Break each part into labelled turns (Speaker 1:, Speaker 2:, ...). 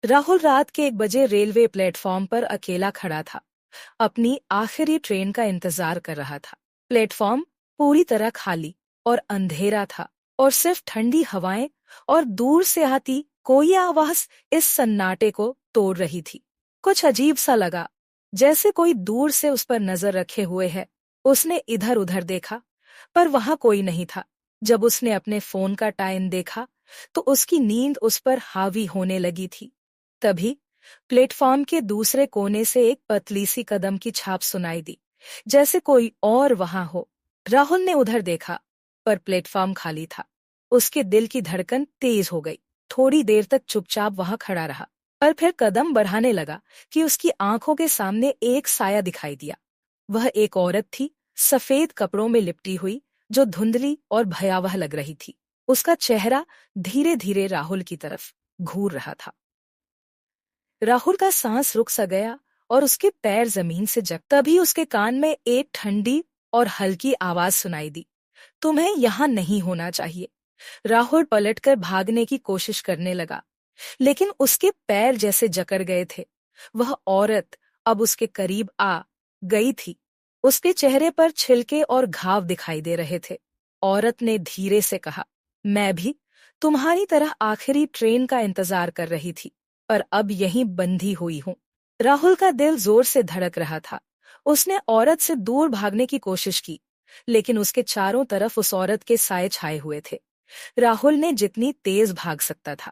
Speaker 1: राहुल रात के 1 बजे रेलवे प्लेटफॉर्म पर अकेला खड़ा था। अपनी आखिरी ट्रेन का इंतजार कर रहा था। प्लेटफॉर्म पूरी तरह खाली और अंधेरा था, और सिर्फ ठंडी हवाएं और दूर से आती कोई आवाज इस सन्नाटे को तोड़ रही थी। कुछ अजीब सा लगा, जैसे कोई दूर से उस पर नजर रखे हुए है। उसने इधर उधर देखा, पर वहां कोई नहीं था। जब उसने अपने फोन का टाइम देखा, तो उसकी नींद उस पर हावी होने लगी थी। तभी प्लेटफॉर्म के दूसरे कोने से एक पतली सी कदम की छाप सुनाई दी, जैसे कोई और वहां हो। राहुल ने उधर देखा, पर प्लेटफॉर्म खाली था। उसके दिल की धड़कन तेज हो गई। थोड़ी देर तक चुपचाप वहां खड़ा रहा, पर फिर कदम बढ़ाने लगा कि उसकी आंखों के सामने एक साया दिखाई दिया। वह एक औरत थी, सफेद कपड़ों में लिपटी हुई, जो धुंधली और भयावह लग रही थी। उसका चेहरा धीरे धीरे राहुल की तरफ घूर रहा था। राहुल का सांस रुक सा गया, और उसके पैर जमीन से जक। तभी उसके कान में एक ठंडी और हल्की आवाज सुनाई दी, तुम्हें यहाँ नहीं होना चाहिए। राहुल पलटकर भागने की कोशिश करने लगा, लेकिन उसके पैर जैसे जकड़ गए थे। वह औरत अब उसके करीब आ गई थी। उसके चेहरे पर छिलके और घाव दिखाई दे रहे थे। औरत ने धीरे से कहा, मैं भी तुम्हारी तरह आखिरी ट्रेन का इंतजार कर रही थी, पर अब यहीं बंधी हुई हूँ। राहुल का दिल जोर से धड़क रहा था। उसने औरत से दूर भागने की कोशिश की, लेकिन उसके चारों तरफ उस औरत के साए छाए हुए थे। राहुल ने जितनी तेज भाग सकता था,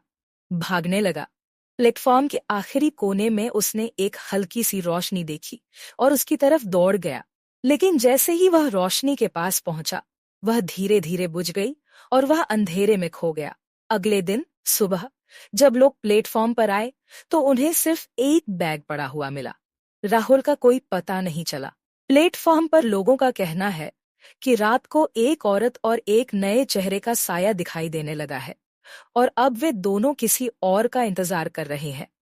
Speaker 1: भागने लगा। प्लेटफॉर्म के आखिरी कोने में उसने एक हल्की सी रोशनी देखी और उसकी तरफ दौड़ गया। लेकिन जैसे ही वह रोशनी के पास पहुंचा, वह धीरे धीरे बुझ गई और वह अंधेरे में खो गया। अगले दिन सुबह जब लोग प्लेटफॉर्म पर आए, तो उन्हें सिर्फ एक बैग पड़ा हुआ मिला। राहुल का कोई पता नहीं चला। प्लेटफॉर्म पर लोगों का कहना है कि रात को एक औरत और एक नए चेहरे का साया दिखाई देने लगा है, और अब वे दोनों किसी और का इंतजार कर रहे हैं।